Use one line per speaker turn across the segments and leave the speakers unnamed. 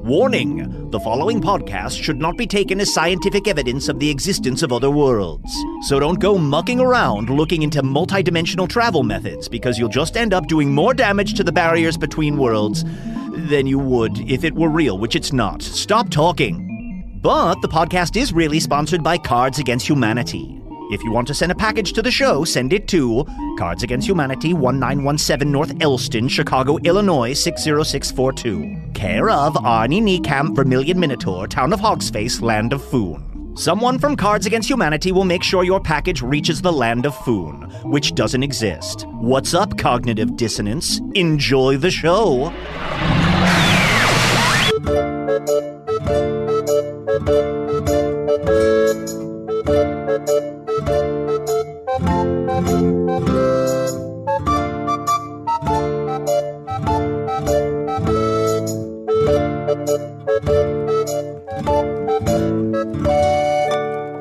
Warning! The following podcast should not be taken as scientific evidence of the existence of other worlds. So don't go mucking around looking into multidimensional travel methods, because you'll just end up doing more damage to the barriers between worlds than you would if it were real, which it's not. Stop talking. But the podcast is really sponsored by Cards Against Humanity. If you want to send a package to the show, send it to Cards Against Humanity, 1917 North Elston, Chicago, Illinois, 60642. Care of Arnie, Niekamp, Vermilion Minotaur, Town of Hogsface, Land of Foon. Someone from Cards Against Humanity will make sure your package reaches the Land of Foon, which doesn't exist. What's up, Cognitive Dissonance? Enjoy the show!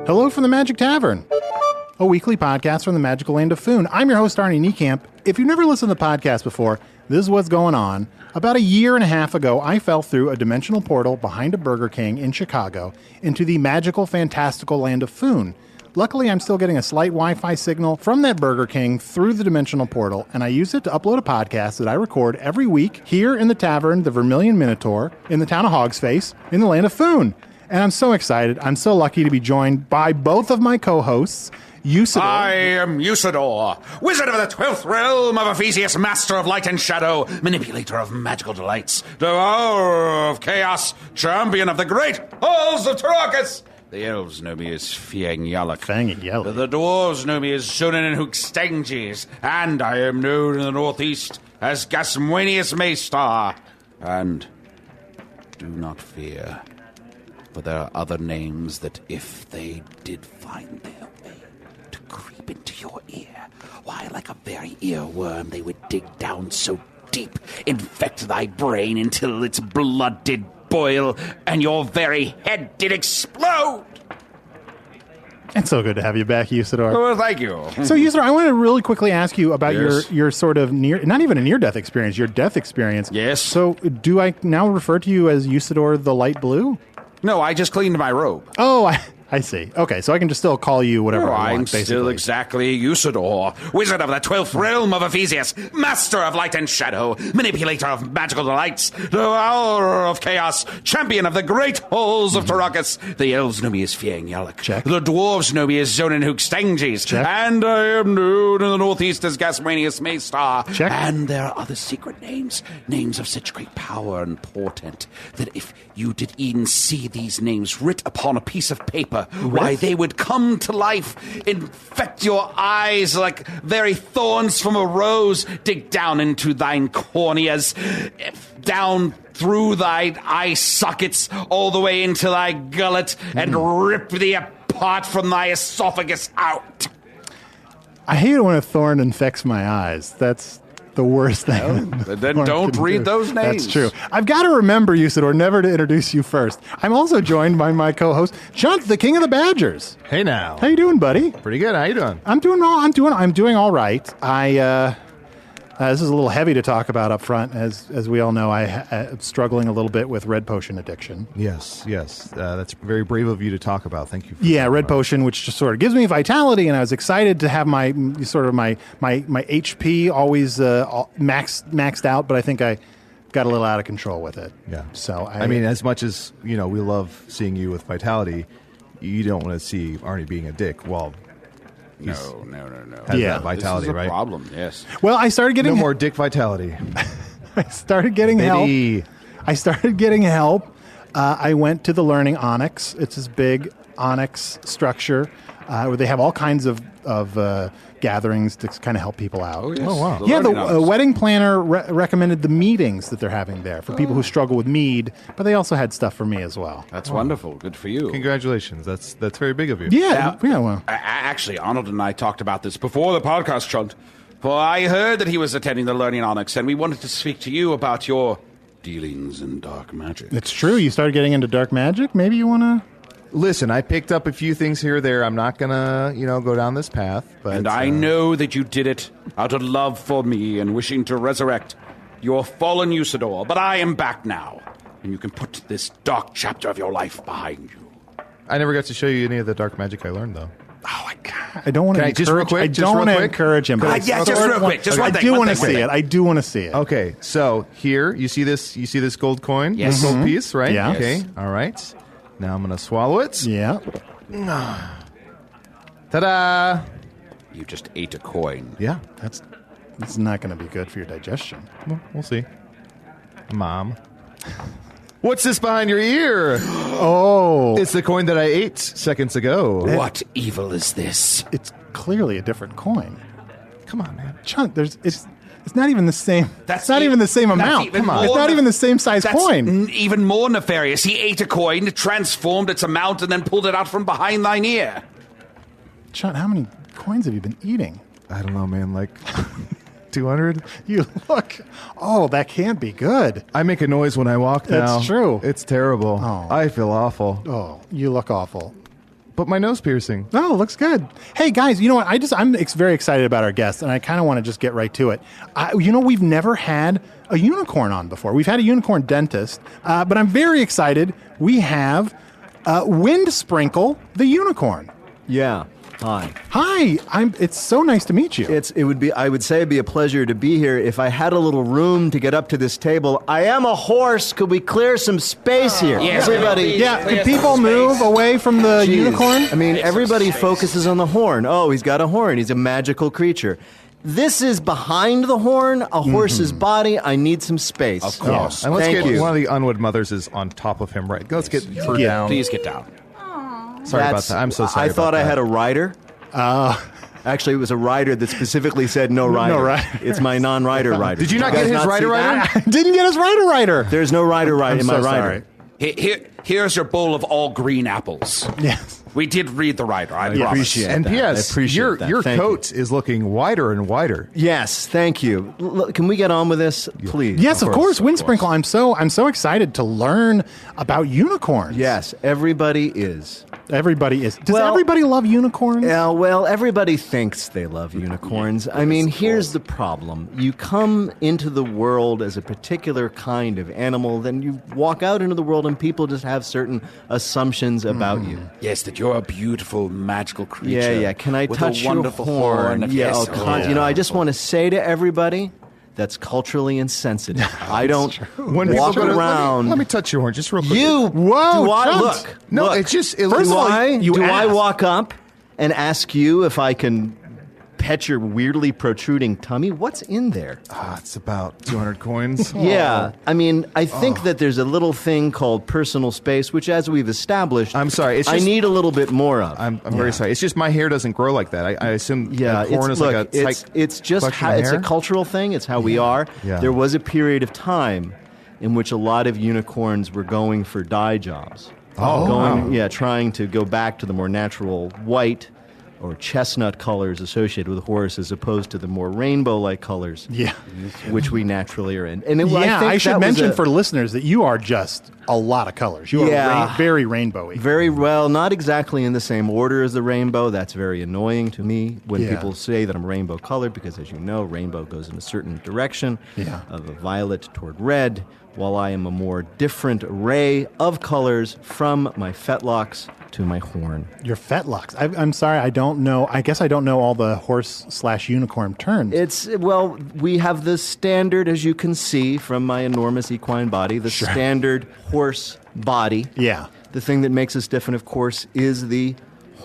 Hello from the Magic Tavern, a weekly podcast from the magical land of Foon. I'm your host, Arnie Niekamp. If you've never listened to the podcast before, this is what's going on. About a year and a half ago, I fell through a dimensional portal behind a Burger King in Chicago into the magical, fantastical land of Foon. Luckily, I'm still getting a slight Wi-Fi signal from that Burger King through the dimensional portal, and I use it to upload a podcast that I record every week here in the Tavern, the Vermilion Minotaur, in the town of Hogsface, in the land of Foon. And I'm so excited. I'm so lucky to be joined by both of my co-hosts, Usidore.
I am Usidore, wizard of the 12th realm of Ephesius, master of light and shadow, manipulator of magical delights, devourer of chaos, champion of the great halls of Tarakas. The elves know me as Fiang Yalak. The dwarves know me as Sunan and Hookstangis, and I am known in the northeast as Gasmuenius Maystar. And do not fear, for there are other names that, if they did find their way to creep into your ear, why, like a very earworm, they would dig down so deep, infect thy brain until its blood did boil and your very head did explode.
It's so good to have you back, Usidore.
Oh, thank you.
So, Usidore, I want to really quickly ask you about
Yes.
your sort of not even a near-death experience, your death experience.
Yes.
So, do I now refer to you as Usidore the Light Blue?
No, I just cleaned my robe.
Oh, I see. Okay, so I can just still call you whatever I
I'm
want, basically.
still exactly Usidore, wizard of the 12th realm of Ephesius, master of light and shadow, manipulator of magical delights, devourer of chaos, champion of the great halls of Tarakas. The elves know me as Fiang Yalak.
Check.
The dwarves know me as Zonin Hookstangis.
Check.
And I am known in the northeast as Gasmuenius Maystar.
Check.
And there are other secret names, names of such great power and portent, that if you did even see these names writ upon a piece of paper, why, they would come to life, infect your eyes like very thorns from a rose, dig down into thine corneas, down through thy eye sockets, all the way into thy gullet, and rip thee apart from thy esophagus out.
I hate it when a thorn infects my eyes. That's the worst thing.
Then don't read those names.
That's true. I've got to remember, Usidore, never to introduce you first. I'm also joined by my co-host, Chunt, the King of the Badgers.
Hey now.
How you doing, buddy?
Pretty good. How you doing?
I'm doing all right. This is a little heavy to talk about up front. As we all know, I'm struggling a little bit with red potion addiction.
Yes. That's very brave of you to talk about. Thank you.
Red potion, which just sort of gives me vitality, and I was excited to have my HP always maxed out, but I think I got a little out of control with it.
Yeah.
So
I mean, as much as we love seeing you with vitality, you don't want to see Arnie being a dick. Well.
No.
Has that vitality,
this is a
right?
problem, yes.
Well, I started getting
no more dick vitality.
I started getting help. I went to the Learning Onyx. It's this big onyx structure where they have all kinds of gatherings to kind of help people out.
Oh, yes.
Oh, wow.
The wedding planner recommended the meetings that they're having there for people who struggle with mead, but they also had stuff for me as well.
That's wonderful. Good for you.
Congratulations. That's very big of you.
Yeah. Well.
Actually, Arnold and I talked about this before the podcast, Chunt. For I heard that he was attending the Learning Onyx, and we wanted to speak to you about your dealings in dark magic.
It's true. You started getting into dark magic. Maybe you want to...
Listen, I picked up a few things here or there. I'm not going to, go down this path. But
And I know that you did it out of love for me and wishing to resurrect your fallen Usidore. But I am back now. and you can put this dark chapter of your life behind you.
I never got to show you any of the dark magic I learned, though.
Oh, I don't want to encourage.
Just real quick?
I don't want to encourage him. But
Just real quick. Just one thing.
I do want to see it. I do want to see it.
Okay, so here you see this gold coin,
Yes.
this gold piece, right?
Yeah.
Okay.
Yes.
All right. Now I'm gonna swallow it.
Yeah.
Ta-da!
You just ate a coin.
Yeah.
That's not going to be good for your digestion.
Well, we'll see. Mom. What's this behind your ear?
Oh,
It's the coin that I ate seconds ago.
What evil is this?
it's clearly a different coin.
Come on, man.
Chunt, it's not even the same.
That's
It's not even the same
that's
amount.
even
Come on.
more
It's not
ne-
even the same size
That's
coin.
even more nefarious. He ate a coin, transformed its amount, and then pulled it out from behind thine ear.
Chunt, how many coins have you been eating?
I don't know, man. Like 200?
You look. Oh, that can't be good.
I make a noise when I walk now.
That's true.
It's terrible.
Oh.
I feel awful.
Oh, you look awful.
But my nose piercing.
No, it looks good. Hey, guys, you know what? I'm very excited about our guest, and I kind of want to just get right to it. We've never had a unicorn on before. We've had a unicorn dentist, but I'm very excited. We have Windsprinkle, the unicorn.
Yeah. Hi.
Hi, it's so nice to meet you.
I would say it'd be a pleasure to be here if I had a little room to get up to this table. I am a horse. Could we clear some space here?
Yes,
Everybody.
Yeah, can people move away from the
Jeez.
unicorn?
I mean, everybody focuses on the horn. Oh, he's got a horn. He's a magical creature. This is behind the horn, a horse's body. I need some space.
Of course.
And let's
Thank
get
you.
one of the Unwood mothers is on top of him, right? Let's get her
Yeah.
down.
Please get down.
Sorry about that. I'm so sorry.
I thought
about
I
that.
had a rider. Actually, it was a rider that specifically said no rider.
No rider.
It's my non-rider rider.
Did you not
guys
get his rider
see that?
rider?
I didn't get his rider.
There's no rider
I'm
in my
so
rider.
sorry.
Here's your bowl of all green apples.
Yes.
We did read the rider, I promise.
appreciate
And
that.
P.S.
I appreciate that.
Your
Thank
coat is looking wider and wider.
Yes, thank you. Can we get on with this, please?
Yes, of course. Windsprinkle. I'm so excited to learn about unicorns.
Yes, everybody is.
Everybody is. Does
Well-
everybody love unicorns?
Yeah, well, everybody thinks they love unicorns. I mean, here's the problem. You come into the world as a particular kind of animal, then you walk out into the world and people just have certain assumptions about you.
Yes, that you're a beautiful, magical creature.
Yeah. Can I
with
touch
a wonderful
your horn?
of-
Yeah,
yes.
You know, I just want to say to everybody, that's culturally insensitive. I don't
When people
walk
go to-
around.
Let me touch your horn just real quick.
You
Whoa,
do I
Chunt.
look?
No,
look,
it's just-
First of all, you
do I
asked.
walk up and ask you if I can pet your weirdly protruding tummy? What's in there?
It's about 200 coins.
Yeah, I mean, I think that there's a little thing called personal space, which, as we've established,
I'm sorry, it's
I
just-
need a little bit more of.
I'm very sorry. It's just my hair doesn't grow like that. I assume
Yeah,
corn
it's,
is like a
look,
tight
it's just
collection
how,
of
it's a
hair.
cultural thing. It's how we are.
Yeah.
There was a period of time in which a lot of unicorns were going for dye jobs. Trying to go back to the more natural white or chestnut colors associated with a horse, as opposed to the more rainbow-like colors,
Yeah.
which we naturally are in. And
I should mention for listeners that you are just a lot of colors. You
Yeah.
are very rainbowy.
very well, not exactly in the same order as the rainbow. That's very annoying to me when
Yeah.
people say that I'm rainbow colored, because, as you know, rainbow goes in a certain direction,
Yeah.
of a violet toward red, while I am a more different array of colors from my fetlocks to my horn.
Your fetlocks. I'm sorry, I don't know. I guess I don't know all the horse/unicorn terms.
We have the standard, as you can see from my enormous equine body, the standard horse body.
Yeah.
The thing that makes us different, of course, is the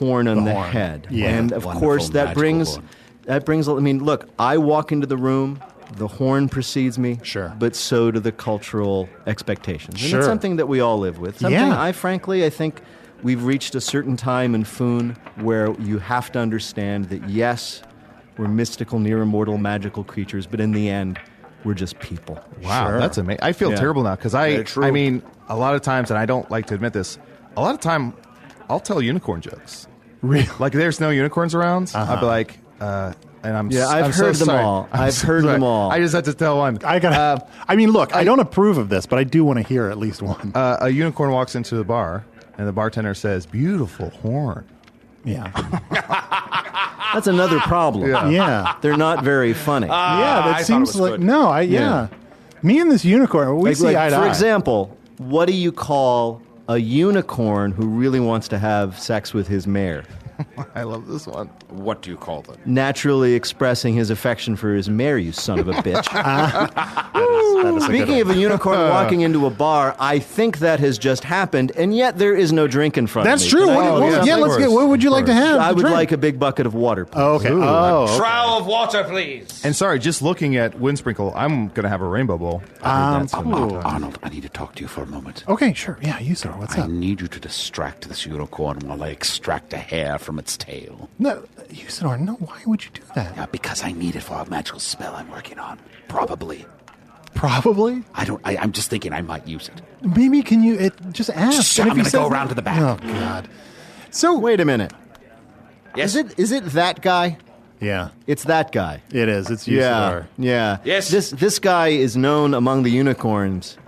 horn on the
horn.
head.
Yeah.
And, of
Wonderful,
course, that
magical
brings,
horn.
I mean, look, I walk into the room, the horn precedes me,
Sure.
but so do the cultural expectations. And
Sure.
it's something that we all live with. Something
Yeah.
I think we've reached a certain time in Foon where you have to understand that, yes, we're mystical, near immortal, magical creatures, but in the end, we're just people.
Wow,
Sure.
that's amazing. I feel
Yeah.
terrible now because
Very true.
I mean, a lot of times, and I don't like to admit this, a lot of time I'll tell unicorn jokes.
Really?
Like there's no unicorns around, I'll be like, and I'm
Yeah, I've
I'm so
heard them
sorry.
all.
I'm
I've
so
heard
sorry.
them all.
I just had to tell one.
I mean, look, I don't approve of this, but I do want to hear at least one.
A unicorn walks into the bar, and the bartender says, "Beautiful horn."
Yeah.
That's another problem.
Yeah.
Yeah.
They're not very funny.
Yeah, that
I thought it
seems
was
like
good.
Me and this unicorn, we see eye to
for
eye.
example, what do you call a unicorn who really wants to have sex with his mare?
I love this one.
What do you call them?
Naturally expressing his affection for his mare, you son of a bitch.
That is a good
Speaking
one.
of a unicorn walking into a bar, I think that has just happened, and yet there is no drink in front
That's
of me.
true.
Can I
What,
get
what-
something?
yeah, let's get. What would you like to have?
I
to
would
drink?
like a big bucket of water, please.
Oh, okay.
Ooh,
Oh, okay.
Trow of water, please.
And sorry, just looking at Windsprinkle, I'm going to have a rainbow bowl.
Arnold, I need to talk to you for a moment.
Okay, sure. Yeah, Usidore, what's
I
up?
need you to distract this unicorn while I extract a hair from its tail.
No, Usidore, no. Why would you do that?
Yeah, because I need it for a magical spell I'm working on. Probably.
Probably.
I'm just thinking I might use it.
Maybe can you just ask?
Shh,
and
I'm
if he
gonna go
says
around
no-
to the back.
Oh God. So
Wait a minute.
Yes.
Is it that guy?
Yeah,
It's that guy.
it is. It's
Yeah,
Usidore.
yeah.
Yes.
This guy is known among the unicorns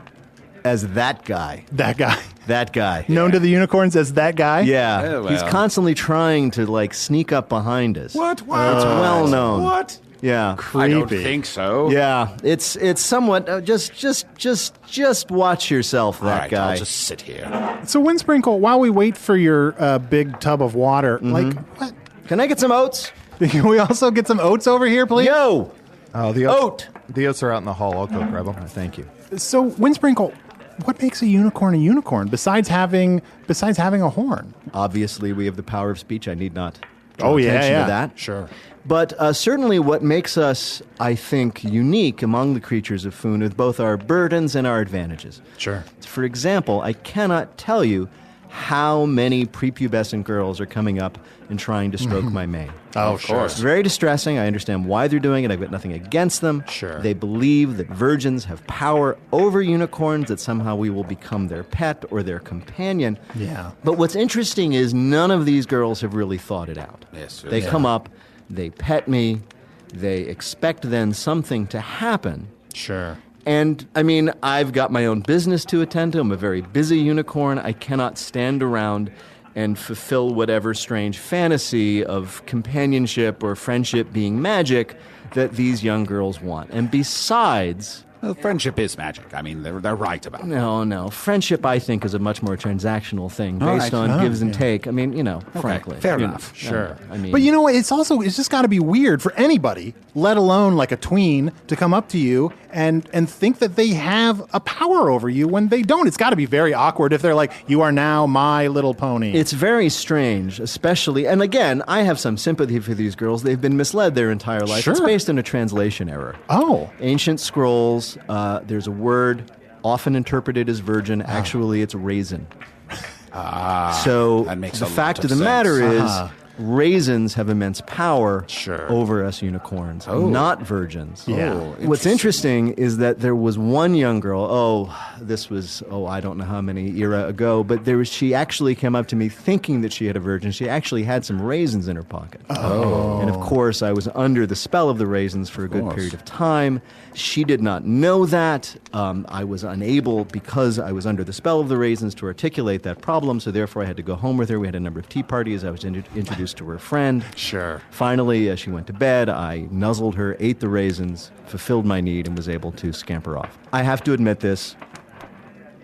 as that guy.
That guy.
That guy.
Known to the unicorns as that guy.
Yeah.
Oh, well.
He's constantly trying to sneak up behind us.
What?
It's well known.
What?
Yeah.
I don't
Creepy.
think so.
Yeah. It's somewhat just watch yourself, that
All right,
guy.
I'll just sit here.
So Windsprinkle, while we wait for your big tub of water,
Mm-hmm.
like what?
Can I get some oats?
Can we also get some oats over here, please?
Yo.
Oh, the oats. The oats are out in the hall. I'll go grab them.
Thank you.
So Windsprinkle, what makes a unicorn besides having a horn?
Obviously, we have the power of speech. I need not draw
Oh, yeah,
attention
yeah.
to that.
Sure.
But certainly what makes us, I think, unique among the creatures of Foon is both our burdens and our advantages.
Sure.
For example, I cannot tell you how many prepubescent girls are coming up and trying to stroke my mane.
Oh,
Of course.
It's very distressing. I understand why they're doing it. I've got nothing against them.
Sure.
They believe that virgins have power over unicorns, that somehow we will become their pet or their companion.
Yeah.
But what's interesting is none of these girls have really thought it out.
Yes,
They
yeah.
come up, they pet me, they expect then something to happen.
Sure.
And, I mean, I've got my own business to attend to. I'm a very busy unicorn. I cannot stand around and fulfill whatever strange fantasy of companionship or friendship being magic that these young girls want. And besides,
Well, friendship is magic. I mean, they're right about it.
no. Friendship, I think, is a much more transactional thing
All
based
right.
on gives and
yeah.
take. I mean, frankly.
fair
you
enough.
know,
Sure.
I mean,
but you know what? It's just got to be weird for anybody, let alone like a tween, to come up to you and think that they have a power over you when they don't. It's got to be very awkward if they're like, "You are now my little pony."
It's very strange, especially, and again, I have some sympathy for these girls. They've been misled their entire life. It's
Sure.
based on a translation error.
oh,
Ancient scrolls, there's a word often interpreted as virgin. Actually, it's raisin. So
that makes
the
a lot
fact
of
of the
sense.
matter is, raisins have immense power
Sure.
over us unicorns, not virgins.
Yeah.
What's interesting is that there was one young girl. This was I don't know how many era ago, but she actually came up to me thinking that she had a virgin. She actually had some raisins in her pocket. And of course, I was under the spell of the raisins for a good period of time. She did not know that. I was unable, because I was under the spell of the raisins, to articulate that problem, so therefore I had to go home with her. We had a number of tea parties. I was introduced to her friend.
Sure.
Finally, she went to bed. I nuzzled her, ate the raisins, fulfilled my need, and was able to scamper off. I have to admit this.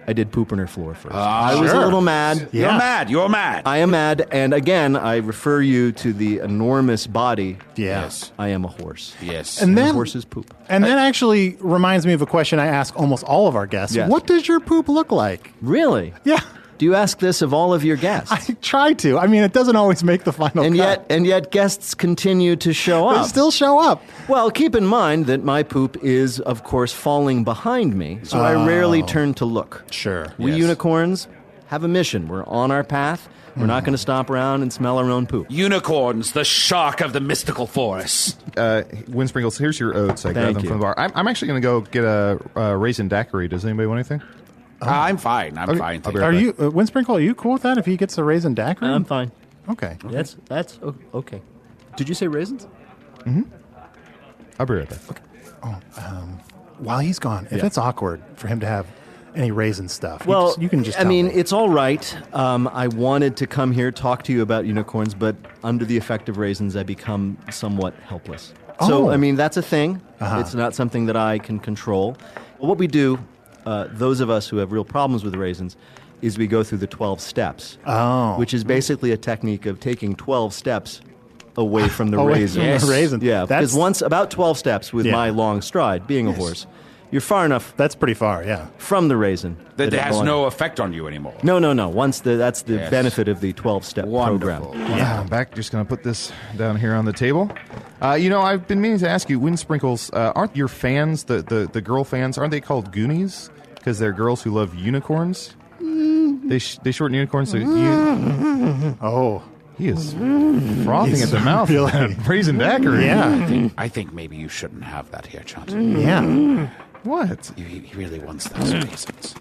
I did poop on her floor first. I was a
sure.
little mad.
Yeah.
You're mad.
I am mad, and again, I refer you to the enormous body.
yeah.
Yes.
I am a horse.
Yes.
And then
Horses poop.
And that actually reminds me of a question I ask almost all of our guests.
Yes.
What does your poop look like?
Really?
Yeah,
Do you ask this of all of your guests?
I try to. I mean, it doesn't always make the final
and
cut.
yet guests continue to show
They
up.
still show up.
Well, keep in mind that my poop is, of course, falling behind me, so I rarely turn to look.
Sure.
We
Yes.
unicorns have a mission. We're on our path. We're not going to stop around and smell our own poop.
Unicorns, the shark of the mystical forest.
Windsprinkles, here's your oats. I grabbed them
you.
from the bar. I'm actually going to go get a raisin daiquiri. Does anybody want anything?
I'm fine. I'm
Okay,
fine.
I'll be
Are
right
you, Windsprinkle, are you cool with that if he gets a raisin daiquiri?
I'm fine.
Okay.
That's okay. Did you say raisins?
I'll be right back.
While he's gone, if it's awkward for him to have any raisin stuff,
Well,
you can just
I
tell
mean,
me.
it's all right. I wanted to come here, talk to you about unicorns, but under the effect of raisins, I become somewhat helpless. So,
Oh.
I mean, that's a thing. It's not something that I can control. What we do those of us who have real problems with raisins is we go through the 12 steps, which is basically a technique of taking 12 steps away from the raisin.
Yes. From the raisin.
Yeah, because once about 12 steps with my long stride, being a horse, you're far enough.
That's pretty far, yeah.
From the raisin.
That has no effect on you anymore.
No. Once that's the benefit of the 12-step program.
Yeah, I'm back. Just going to put this down here on the table. I've been meaning to ask you, Windsprinkles, aren't your fans, the girl fans, aren't they called Goonies? Because they're girls who love unicorns? They shorten unicorns to...
Oh.
He is frothing at the mouth. Raisin daiquiri.
Yeah.
I think maybe you shouldn't have that here, Chunt.
Yeah.
What?
He really wants those raisins.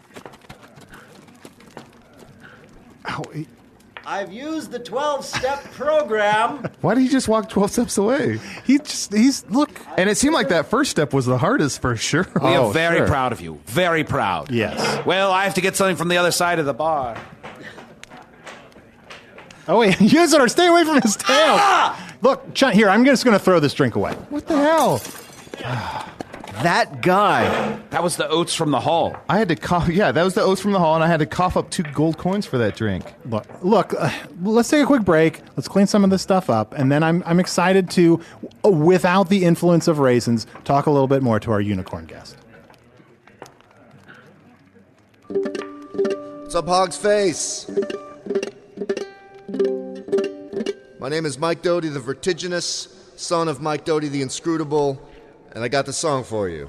I've used the 12-step program.
Why did he just walk 12 steps away?
Look.
And it seemed like that first step was the hardest for sure.
We are very proud of you. Very proud.
Yes.
Well, I have to get something from the other side of the bar.
Oh, wait. Usidore, stay away from his tail. Look, Chunt, here, I'm just going to throw this drink away.
What the hell?
That guy.
That was the oats from the hall.
I had to cough. Yeah, that was the oats from the hall, and I had to cough up 2 gold coins for that drink.
Look, let's take a quick break. Let's clean some of this stuff up, and then I'm excited to, without the influence of raisins, talk a little bit more to our unicorn guest.
What's up, Hog's Face? My name is Mike Doughty, the vertiginous son of Mike Doughty, the inscrutable, and I got the song for you.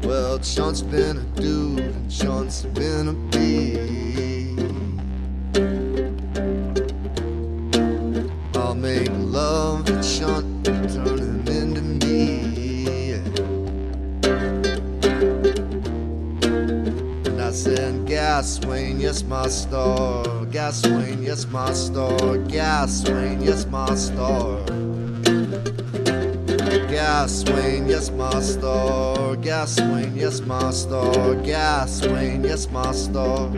Well, Chunt's been a dude, and Chunt's been a bee. I'll make love to Chunt, turn him into me. And I said, Gasoline, yes, my star. Gasoline, yes, my star. Gasoline, yes, my star. Gasoline, yes, my star. Gasoline, yes, my star. Gasoline, yes, my star.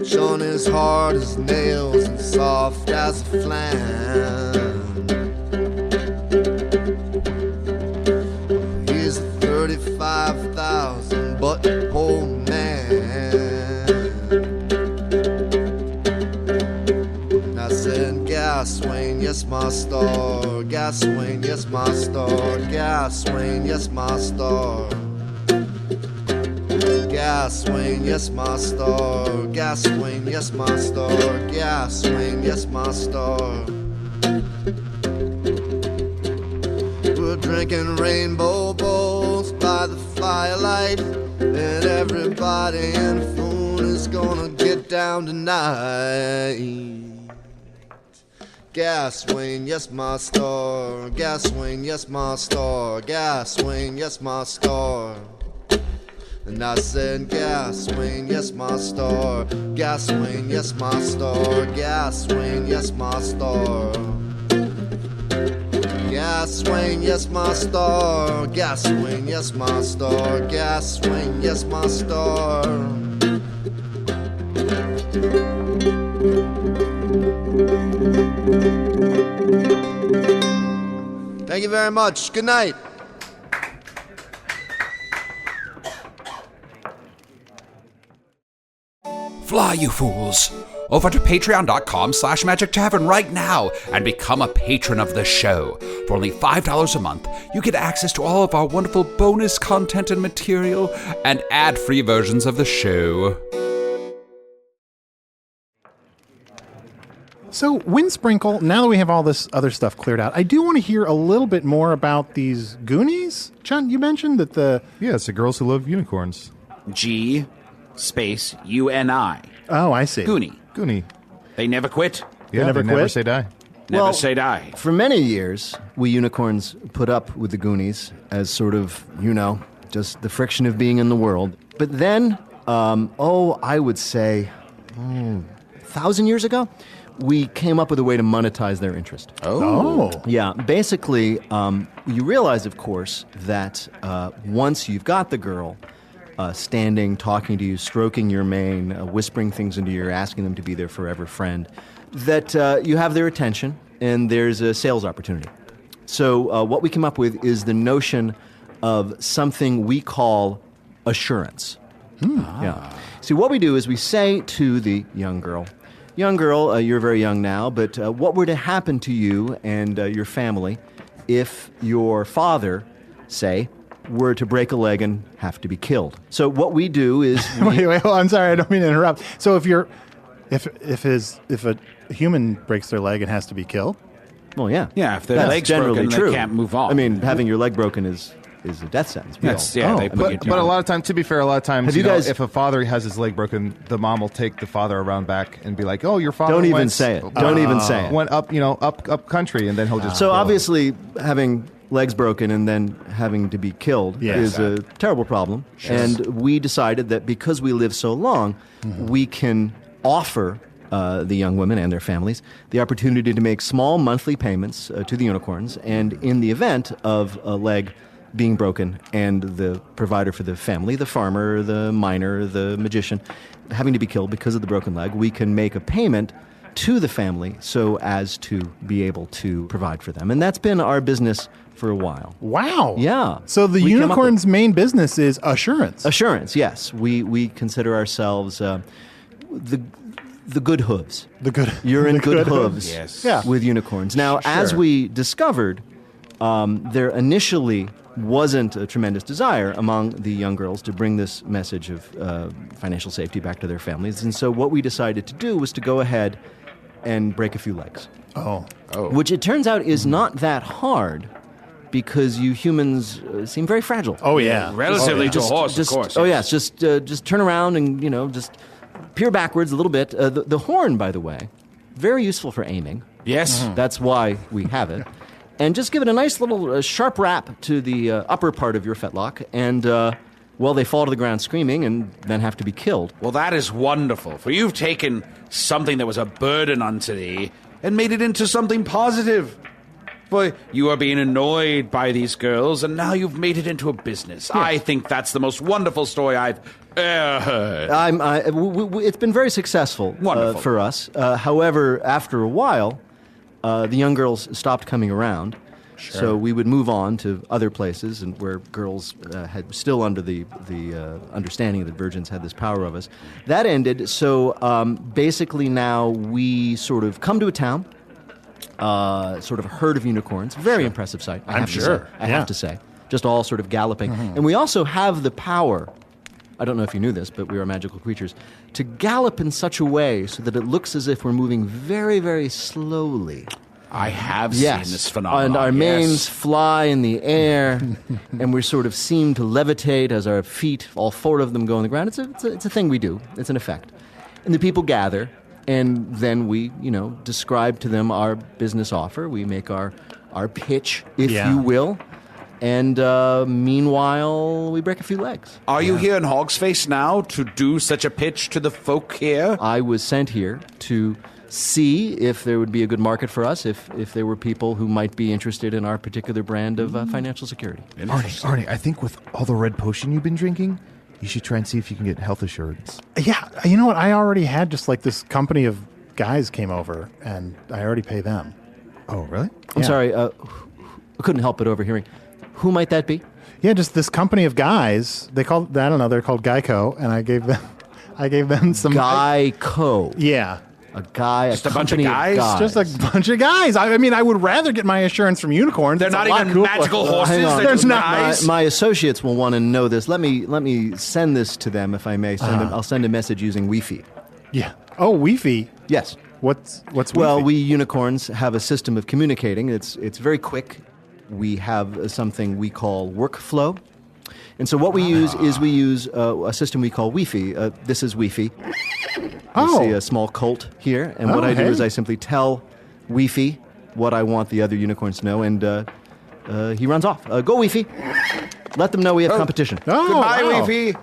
Sean is hard as nails and soft as a flan. He's a 35,000 butthole man. And I said, Gasoline, yes, my star. Gasoline, yes, my star. Gasoline, yes, my star. Gasoline, yes, my star. Gasoline, yes, my star. Gasoline, yes, my star. We're drinking rainbow bowls by the firelight, and everybody in Foon is gonna get down tonight. Gasoline, yes, my star. Gasoline, yes, my star. Gasoline, yes, my star. And I said, Gasoline, yes, my star. Gasoline, yes, my star. Gasoline, yes, my star. Gasoline, yes, my star. Gasoline, yes, my star. Gasoline, yes, my star. Thank you very much. Good night.
Fly, you fools! Over to patreon.com/Magic Tavern right now and become a patron of the show. For only $5 a month, you get access to all of our wonderful bonus content and material and ad-free versions of the show.
So, Windsprinkle, now that we have all this other stuff cleared out, I do want to hear a little bit more about these Goonies. Chunt, you mentioned that
Yeah, it's the girls who love unicorns.
G space UNI.
Oh, I see.
Goonie.
They never quit.
Yeah,
never
they never
quit?
say die.
Never say die.
For many years, we unicorns put up with the Goonies as sort of, just the friction of being in the world. But then, I would say, 1,000 years ago, we came up with a way to monetize their interest.
Oh.
Yeah, basically, you realize, of course, that once you've got the girl standing, talking to you, stroking your mane, whispering things into your ear, asking them to be their forever friend, that you have their attention and there's a sales opportunity. So what we came up with is the notion of something we call assurance. Yeah. See, what we do is we say to the young girl, you're very young now, but what were to happen to you and your family if your father, say, were to break a leg and have to be killed? So what we do is...
Wait, I'm sorry, I don't mean to interrupt. So if a human breaks their leg and has to be killed?
Well, yeah.
Yeah, if their
That's
leg's
generally
broken,
true.
they can't move on.
I mean, having your leg broken is a death sentence.
That's, yeah, they put you
But a lot of times, to be fair, a lot of times,
Have you guys-
if a father has his leg broken, the mom will take the father around back and be like, "Oh, your father
Don't even
went,
say it. Don't even say it.
Went up, up country," and then he'll just.
So
kill him.
obviously, having legs broken and then having to be killed
Yeah.
is a terrible problem. And we decided that because we live so long, we can offer the young women and their families the opportunity to make small monthly payments to the unicorns. And in the event of a leg being broken and the provider for the family, the farmer, the miner, the magician, having to be killed because of the broken leg, we can make a payment to the family so as to be able to provide for them. And that's been our business for a while.
Wow.
Yeah.
So the
We came up
unicorn's main business is assurance.
Assurance, yes. We consider ourselves the good hooves.
The good.
You're in
the
good hooves
Yes.
Yeah.
with unicorns. Now, as we discovered, there initially wasn't a tremendous desire among the young girls to bring this message of financial safety back to their families. And so what we decided to do was to go ahead and break a few legs.
Oh.
Which it turns out is not that hard because you humans seem very fragile.
Oh, yeah.
Relatively to a horse, of course.
Oh, yes. Just turn around and, just peer backwards a little bit. The horn, by the way, very useful for aiming.
Yes.
That's why we have it. And just give it a nice little sharp rap to the upper part of your fetlock, and, they fall to the ground screaming and then have to be killed.
Well, that is wonderful, for you've taken something that was a burden unto thee and made it into something positive. For you are being annoyed by these girls, and now you've made it into a business.
Yes.
I think that's the most wonderful story I've ever heard.
It's been very successful
Wonderful.
for us. However, after a while, the young girls stopped coming around. Sure. So we would move on to other places and where girls had still under the understanding that virgins had this power of us. That ended. So basically now we sort of come to a town, sort of a herd of unicorns. Very impressive sight. I have to say. Just all sort of galloping. Mm-hmm. And we also have the power, I don't know if you knew this, but we are magical creatures, to gallop in such a way so that it looks as if we're moving very, very slowly.
I have seen this phenomenon.
And our manes fly in the air, and we sort of seem to levitate as our feet, all four of them, go on the ground. It's a thing we do. It's an effect. And the people gather, and then we, describe to them our business offer. We make our pitch, if you will. And meanwhile, we break a few legs.
Are you here in Hog's Face now to do such a pitch to the folk here?
I was sent here to see if there would be a good market for us, if there were people who might be interested in our particular brand of financial security.
Arnie, I think with all the red potion you've been drinking, you should try and see if you can get health assurance.
Yeah, you know what? I already had just like this company of guys came over, and I already pay them.
Oh, really?
I'm sorry, I couldn't help but overhearing. Who might that be?
Yeah, just this company of guys. They're called Geico, and I gave them some
Geico.
Yeah.
A guy,
Just a bunch of guys?
Just a bunch of guys. I mean, I would rather get my assurance from unicorns.
They're
It's
not
a lot
even
cooler.
magical horses.
hang on.
They're
There's
just
not
guys.
My associates will want to know this. Let me send this to them, if I may. I'll send a message using Wi-Fi.
Yeah. Oh, Wi-Fi.
Yes.
What's Wi-Fi?
Well, we unicorns have a system of communicating. It's very quick. We have something we call workflow. And so what we use is a system we call Wi-Fi. This is Wi-Fi. You see a small colt here. And what I do is I simply tell Wi-Fi what I want the other unicorns to know, and he runs off. Go, Wi-Fi. Let them know we have competition.
Oh,
Goodbye,
wow.
Wi-Fi.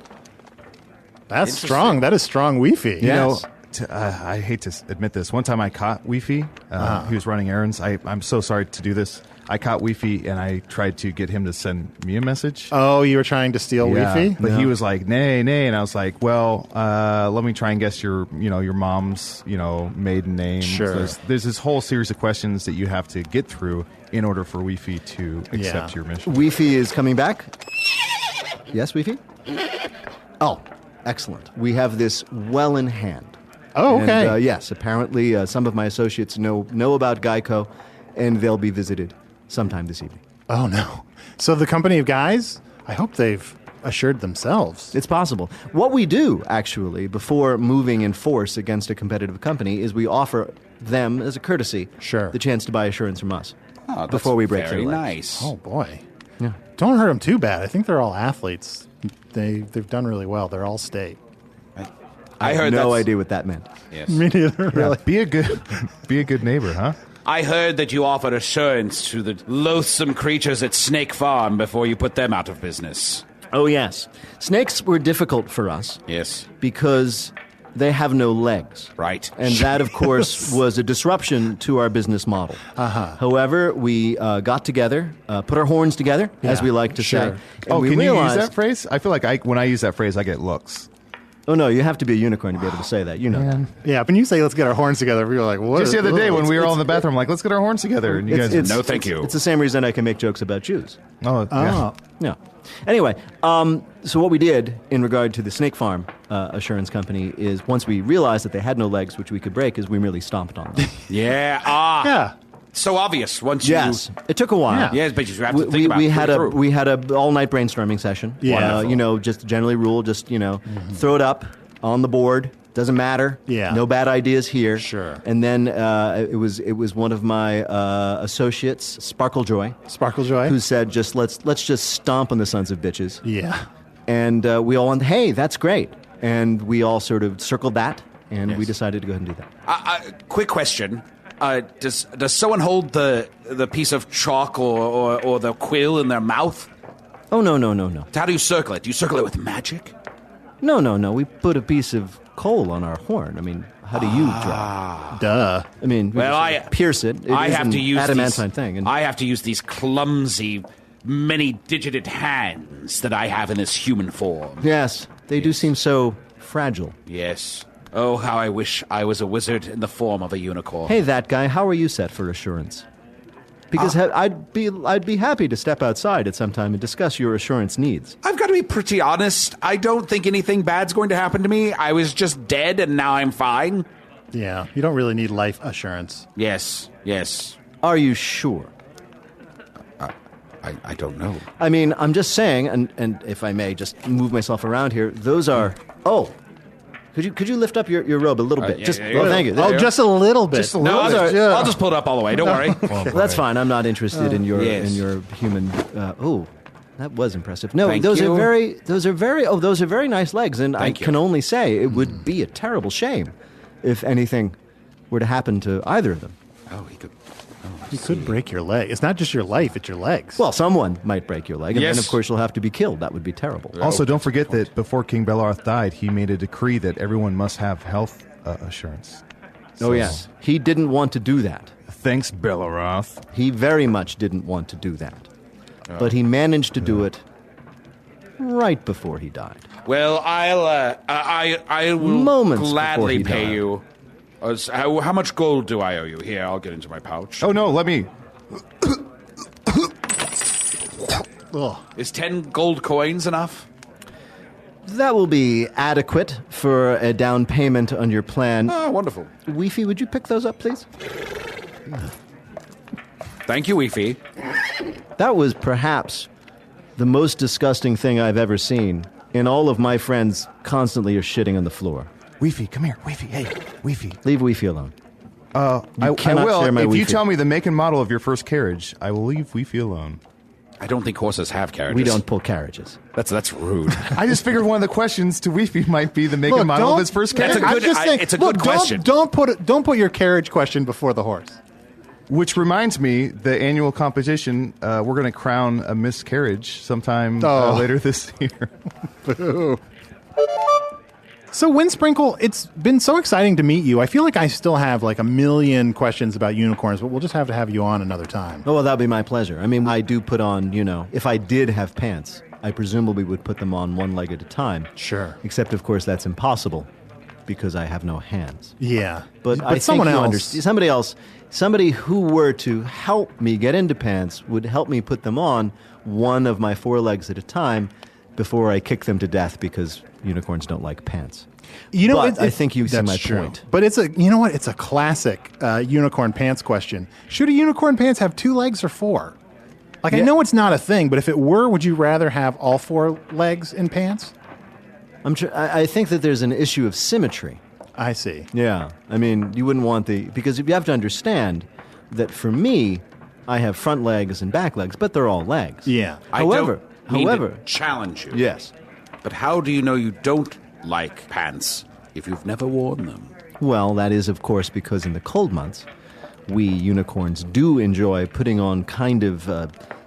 That's strong. That is strong Wi-Fi.
Yes.
I hate to admit this. One time I caught Wi-Fi. He was running errands. I'm so sorry to do this. I caught Wi-Fi and I tried to get him to send me a message.
Oh, you were trying to steal Wi-Fi?
But he was like, nay. And I was like, well, let me try and guess your mom's, maiden name.
Sure.
So there's this whole series of questions that you have to get through in order for Wi-Fi to accept your mission.
Wi-Fi is coming back. Yes, Wi-Fi? Oh, excellent. We have this well in hand.
Oh, okay.
And, yes, apparently some of my associates know about Geico, and they'll be visited sometime this evening.
Oh, no. So the company of guys, I hope they've assured themselves.
It's possible. What we do, actually, before moving in force against a competitive company is we offer them, as a courtesy, the chance to buy assurance from us before we break their legs.
Very nice.
Oh, boy.
Yeah.
Don't hurt them too bad. I think they're all athletes. They've done really well. They're all state.
I have no idea what that meant.
Yes.
Me neither, really.
Be a good neighbor, huh?
I heard that you offered assurance to the loathsome creatures at Snake Farm before you put them out of business.
Oh, yes. Snakes were difficult for us.
Yes.
Because they have no legs.
Right.
And that, of course, was a disruption to our business model. However, we got together, put our horns together, as we like to say. And
Can you use that phrase? I feel like when I use that phrase, I get looks.
Oh, no, you have to be a unicorn to be able to say that. You know that.
Yeah, when you say let's get our horns together, we were like, what?
Just the other day when we were all in the bathroom, like, let's get our horns together. And you guys,
no, thank you.
It's the same reason I can make jokes about Jews.
yeah.
Yeah. Anyway, so what we did in regard to the Snake Farm Assurance Company is once we realized that they had no legs which we could break, is we merely stomped on them.
Yeah.
So obvious once you...
Yes. It took a while.
Yeah.
Yes, but you have to think about it.
We had a all-night brainstorming session.
Yeah.
Just generally rule, throw it up on the board. Doesn't matter.
Yeah.
No bad ideas here.
Sure.
And then it was one of my associates, Sparklejoy, who said, let's just stomp on the sons of bitches.
Yeah.
And we all went, hey, that's great. And we all sort of circled that, and we decided to go ahead and do that.
Quick question. Does someone hold the piece of chalk or the quill in their mouth?
Oh, no.
How do you circle it? Do you circle it with magic?
No. We put a piece of coal on our horn. I mean, how do you draw?
Duh.
I mean,
I
pierce it.
I
is
have
an
to use
adamantine thing. And
I have to use these clumsy, many-digited hands that I have in this human form.
yes, they do seem so fragile.
Yes. Oh, how I wish I was a wizard in the form of a unicorn.
Hey, that guy, how are you set for assurance? Because I'd be happy to step outside at some time and discuss your assurance needs.
I've got to be pretty honest. I don't think anything bad's going to happen to me. I was just dead, and now I'm fine.
Yeah. You don't really need life assurance.
Yes.
Are you sure?
I don't know.
I mean, I'm just saying, and if I may just move myself around here, those are... Oh, could you lift up your robe a little bit? Thank you.
Oh, just a little bit.
Just a
No,
little bit.
I'll just pull it up all the way. Don't worry.
That's fine. I'm not interested in your human. That was impressive. No,
Thank
those
you.
are very nice legs, and
Thank you.
can only say it would be a terrible shame if anything were to happen to either of them.
Oh, he could.
You could break your leg. It's not just your life, it's your legs.
Well, someone might break your leg, and
Yes.
then of course you'll have to be killed. That would be terrible.
Also, don't forget that before King Bellarth died, he made a decree that everyone must have health assurance.
Oh yes, he didn't want to do that.
Thanks, Bellarth.
He very much didn't want to do that, but he managed to do it right before he died.
Well, I will
Moments before
gladly
he
pay
died.
you. How much gold do I owe you? Here, I'll get into my pouch.
Oh, no, let me.
Ugh.
Is 10 gold coins enough?
That will be adequate for a down payment on your plan.
Oh, wonderful.
Wi-Fi, would you pick those up, please?
Thank you, Wi-Fi.
That was perhaps the most disgusting thing I've ever seen. And all of my friends constantly are shitting on the floor.
Wi-Fi, come here. Wi-Fi, hey, Wi-Fi.
Leave Wi-Fi alone.
I
cannot
will.
share my
If you
Wi-Fi.
tell me the make and model of your first carriage, I will leave Wi-Fi alone.
I don't think horses have carriages.
We don't pull carriages.
That's rude.
I just figured one of the questions to Wi-Fi might be the make and model of his first
That's
carriage.
a
I'm
good-
just saying,
it's a good
look,
question.
Don't put your carriage question before the horse.
Which reminds me, the annual competition, we're going to crown a miscarriage sometime later this year.
Boo. So, Windsprinkle, it's been so exciting to meet you. I feel like I still have like a million questions about unicorns, but we'll just have to have you on another time.
Oh, well, that'd be my pleasure. I mean, I do put on, if I did have pants, I presumably would put them on one leg at a time.
Sure.
Except, of course, that's impossible because I have no hands.
Yeah.
But I
someone
think
else.
Somebody who were to help me get into pants would help me put them on one of my four legs at a time before I kick them to death because unicorns don't like pants. I think you see my point.
But it's a classic unicorn pants question. Should a unicorn pants have 2 legs or 4? Like, I know it's not a thing, but if it were, would you rather have all 4 legs in pants?
I think that there's an issue of symmetry.
I see.
Yeah. I mean, you wouldn't want because you have to understand that for me, I have front legs and back legs, but they're all legs.
Yeah.
However,
I don't mean to challenge you.
Yes.
But how do you know you don't like pants if you've never worn them?
Well, that is, of course, because in the cold months, we unicorns do enjoy putting on kind of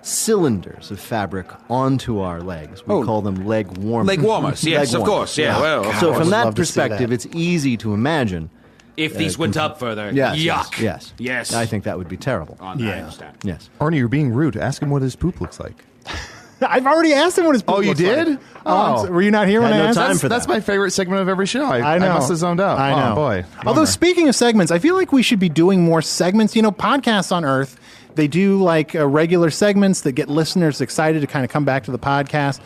cylinders of fabric onto our legs. We call them leg warmers.
Leg warmers, yes,
Leg
of course. Yeah, well,
so from that
love to see
perspective,
that.
it's easy to imagine.
if these went up further,
Yes,
yuck.
Yes. I think that would be terrible.
I understand.
Yes.
Arnie, you're being rude. Ask him what his poop looks like.
I've already asked him what his poop
Oh, you
looks
did?
like.
Oh.
Were you not here when
Had
I
no
asked?
time for
That's
that.
my favorite segment of every show.
I know.
I must have zoned out.
I know.
Oh, boy.
Although,
Bummer.
speaking of segments, I feel like we should be doing more segments. Podcasts on Earth, they do like regular segments that get listeners excited to kind of come back to the podcast.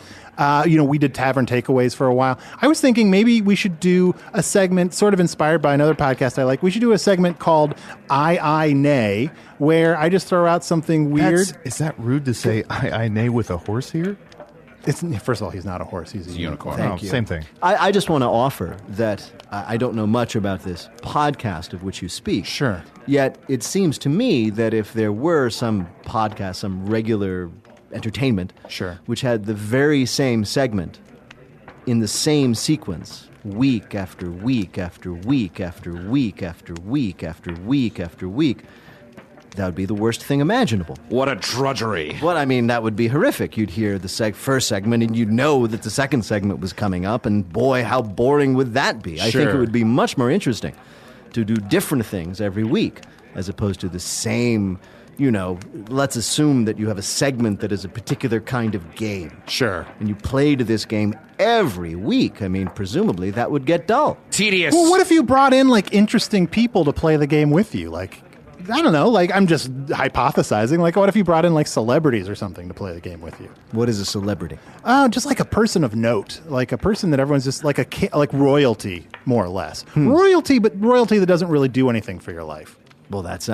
We did Tavern Takeaways for a while. I was thinking maybe we should do a segment sort of inspired by another podcast I like. We should do a segment called I Nay, where I just throw out something weird.
Is that rude to say I neigh with a horse here?
First of all, he's not a horse. He's a unicorn.
Thank you.
Same thing.
I just want to offer that I don't know much about this podcast of which you speak.
Sure.
Yet it seems to me that if there were some podcast, some regular entertainment,
Sure.
which had the very same segment in the same sequence, week after week after week after week after week after week after week, that would be the worst thing imaginable.
What a drudgery.
Well, I mean, that would be horrific. You'd hear the first segment, and you'd know that the second segment was coming up, and boy, how boring would that be? I think it
Sure.
would be much more interesting to do different things every week, as opposed to the same, let's assume that you have a segment that is a particular kind of game.
Sure.
And you play to this game every week. I mean, presumably that would get dull.
Tedious.
Well, what if you brought in like interesting people to play the game with you? Like, I don't know. Like, I'm just hypothesizing. Like, what if you brought in like celebrities or something to play the game with you?
What is a celebrity?
Just like a person of note, like a person that everyone's just like like royalty, more or less. Royalty, but royalty that doesn't really do anything for your life.
Well, that's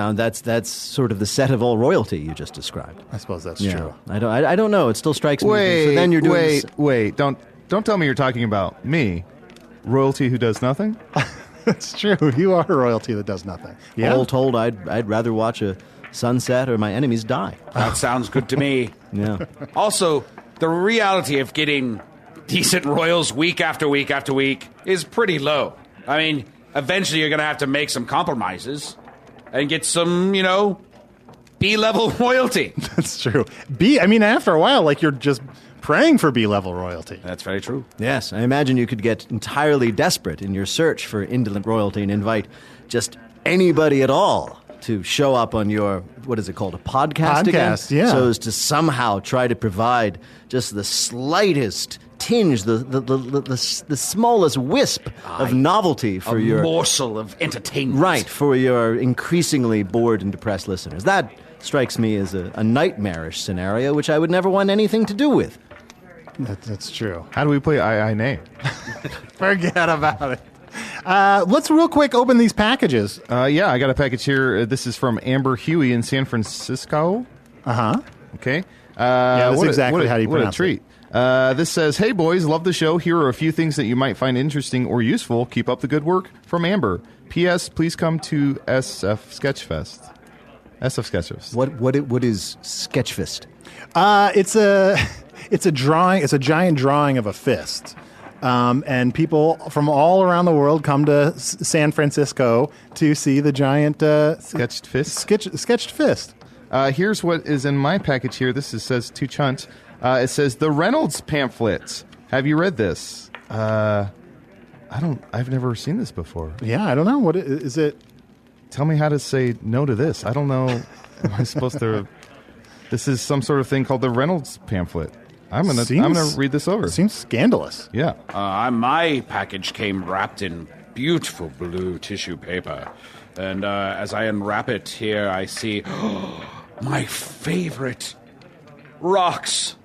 sort of the set of all royalty you just described.
I suppose that's
Yeah.
true.
I don't know. It still strikes me.
Wait,
So then you're doing
wait. Don't tell me you're talking about me, royalty who does nothing.
It's true. You are royalty that does nothing. Yeah.
All told, I'd rather watch a sunset or my enemies die.
That sounds good to me.
Yeah.
Also, the reality of getting decent royals week after week after week is pretty low. I mean, eventually you're going to have to make some compromises and get some, B-level royalty.
That's true. After a while, like you're just praying for B-level royalty.
That's very true.
Yes, I imagine you could get entirely desperate in your search for indolent royalty and invite just anybody at all to show up on your, what is it called, a podcast again?
Podcast, yeah.
So as to somehow try to provide just the slightest tinge, the smallest wisp of novelty for your
morsel of entertainment.
right, for your increasingly bored and depressed listeners. That strikes me as a nightmarish scenario, which I would never want anything to do with.
That's true.
How do we play I nay?
Forget about it. Let's real quick open these packages.
Yeah, I got a package here. This is from Amber Huey in San Francisco.
Uh-huh.
Okay.
That's exactly how you
What a
pronounce it.
treat. This says, "Hey boys, love the show. Here are a few things that you might find interesting or useful. Keep up the good work." From Amber. P.S. Please come to SF Sketchfest. SF Sketchfest.
What is Sketchfest?
It's a drawing. It's a giant drawing of a fist. And people from all around the world come to San Francisco to see the giant
Sketched fist.
sketched fist.
Here's what is in my package here. This says to Chunt. It says the Reynolds pamphlets. Have you read this? I've never seen this before.
Yeah, I don't know. What is it?
Tell me how to say no to this. I don't know. Am I supposed to? This is some sort of thing called the Reynolds pamphlet. I'm gonna read this over.
Seems scandalous.
Yeah.
My package came wrapped in beautiful blue tissue paper. And as I unwrap it here, I see my favorite rocks.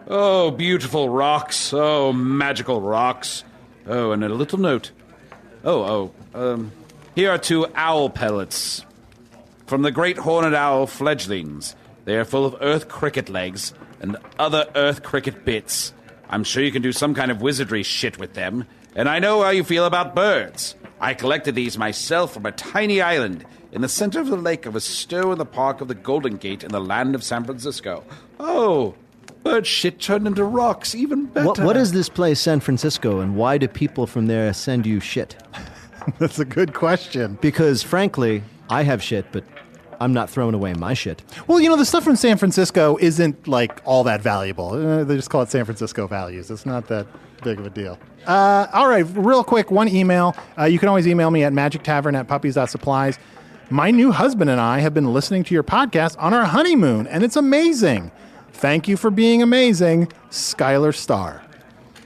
Oh, beautiful rocks. Oh, magical rocks. Oh, and a little note. Here are 2 owl pellets from the great horned owl fledglings. They are full of earth cricket legs and other earth cricket bits. I'm sure you can do some kind of wizardry shit with them. And I know how you feel about birds. I collected these myself from a tiny island in the center of the lake of a stowe in the park of the Golden Gate in the land of San Francisco. Oh, bird shit turned into rocks, even better.
What is this place, San Francisco, and why do people from there send you shit?
That's a good question.
Because, frankly, I have shit, but I'm not throwing away my shit.
Well, the stuff from San Francisco isn't, all that valuable. They just call it San Francisco values. It's not that big of a deal. All right, real quick, one email. You can always email me at magictavern@puppies.supplies. My new husband and I have been listening to your podcast on our honeymoon, and it's amazing. Thank you for being amazing, Skylar Starr.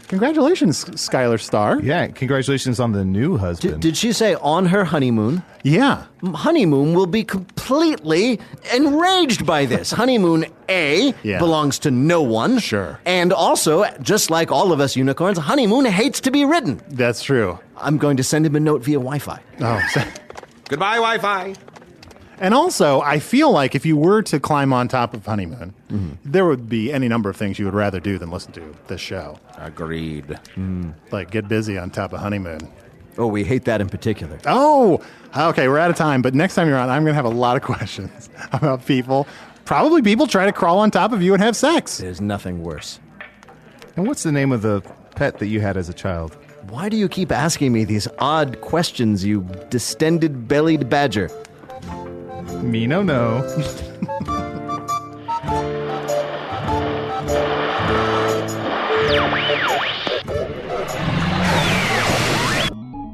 Congratulations, Skylar Starr.
Yeah, congratulations on the new husband.
Did she say on her honeymoon?
Yeah.
Honeymoon will be completely enraged by this. Honeymoon A belongs to no one.
Sure.
And also, just like all of us unicorns, Honeymoon hates to be ridden.
That's true.
I'm going to send him a note via Wi-Fi.
Oh,
Goodbye, Wi-Fi.
And also, I feel like if you were to climb on top of Honeymoon, there would be any number of things you would rather do than listen to this show.
Agreed.
Like get busy on top of Honeymoon.
Oh, we hate that in particular.
Oh, okay, we're out of time. But next time you're on, I'm going to have a lot of questions about people. Probably people trying to crawl on top of you and have sex.
There's nothing worse.
And what's the name of the pet that you had as a child?
Why do you keep asking me these odd questions, you distended-bellied badger?
Me no.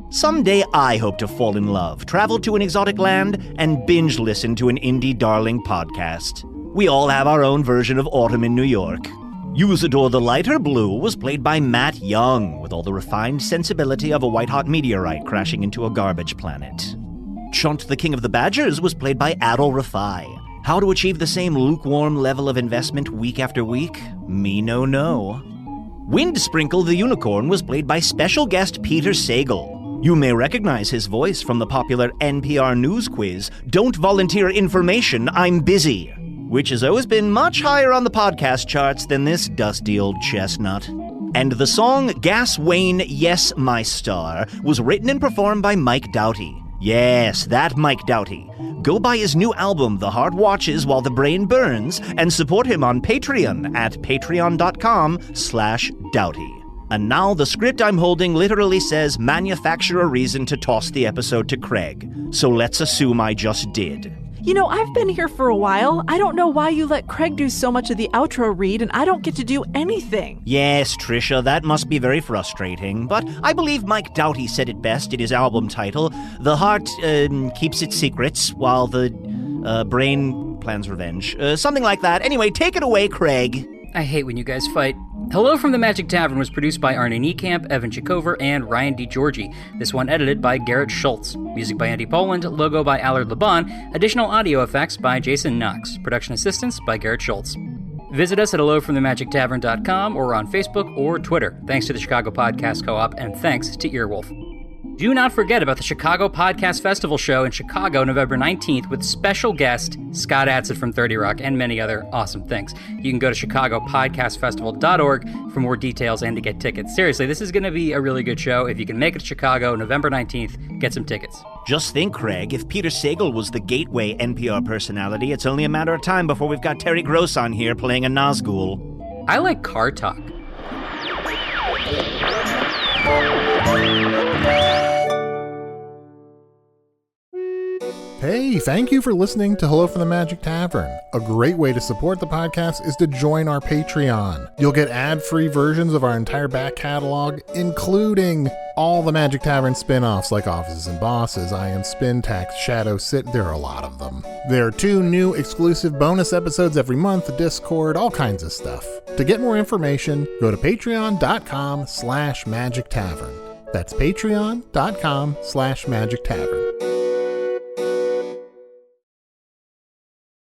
Someday I hope to fall in love, travel to an exotic land, and binge listen to an indie darling podcast. We all have our own version of autumn in New York. Usidore the Lighter Blue was played by Matt Young, with all the refined sensibility of a white-hot meteorite crashing into a garbage planet. Chunt the King of the Badgers was played by Adal Rifai. How to achieve the same lukewarm level of investment week after week? Me no. Windsprinkle the Unicorn was played by special guest Peter Sagal. You may recognize his voice from the popular NPR news quiz, Don't Volunteer Information, I'm Busy, which has always been much higher on the podcast charts than this dusty old chestnut. And the song Gas Wayne, Yes, My Star was written and performed by Mike Doughty. Yes, that Mike Doughty. Go buy his new album, The Heart Watches While the Brain Burns, and support him on Patreon at patreon.com/Doughty. And now the script I'm holding literally says manufacture a reason to toss the episode to Craig. So let's assume I just did.
I've been here for a while. I don't know why you let Craig do so much of the outro read and I don't get to do anything.
Yes, Tricia, that must be very frustrating. But I believe Mike Doughty said it best in his album title. The heart keeps its secrets while the brain plans revenge. Something like that. Anyway, take it away, Craig.
I hate when you guys fight. Hello from the Magic Tavern was produced by Arnie Niekamp, Evan Jacover, and Ryan DiGiorgi. This one edited by Garrett Schultz. Music by Andy Poland, logo by Allard Laban, additional audio effects by Jason Knox, production assistance by Garrett Schultz. Visit us at hellofromthemagictavern.com or on Facebook or Twitter. Thanks to the Chicago Podcast Co-op, and thanks to Earwolf. Do not forget about the Chicago Podcast Festival show in Chicago, November 19th, with special guest Scott Adsit from 30 Rock and many other awesome things. You can go to chicagopodcastfestival.org for more details and to get tickets. Seriously, this is going to be a really good show. If you can make it to Chicago, November 19th, get some tickets.
Just think, Craig, if Peter Sagal was the gateway NPR personality, it's only a matter of time before we've got Terry Gross on here playing a Nazgul.
I like car talk.
Hey, thank you for listening to Hello from the Magic Tavern. A great way to support the podcast is to join our Patreon. You'll get ad-free versions of our entire back catalog, including all the Magic Tavern spin-offs like Offices and Bosses, I Am Spin Tax, Shadow Sit. There are a lot of them. There are 2 new exclusive bonus episodes every month, Discord, all kinds of stuff. To get more information, go to patreon.com/Magic Tavern. That's patreon.com/Magic Tavern.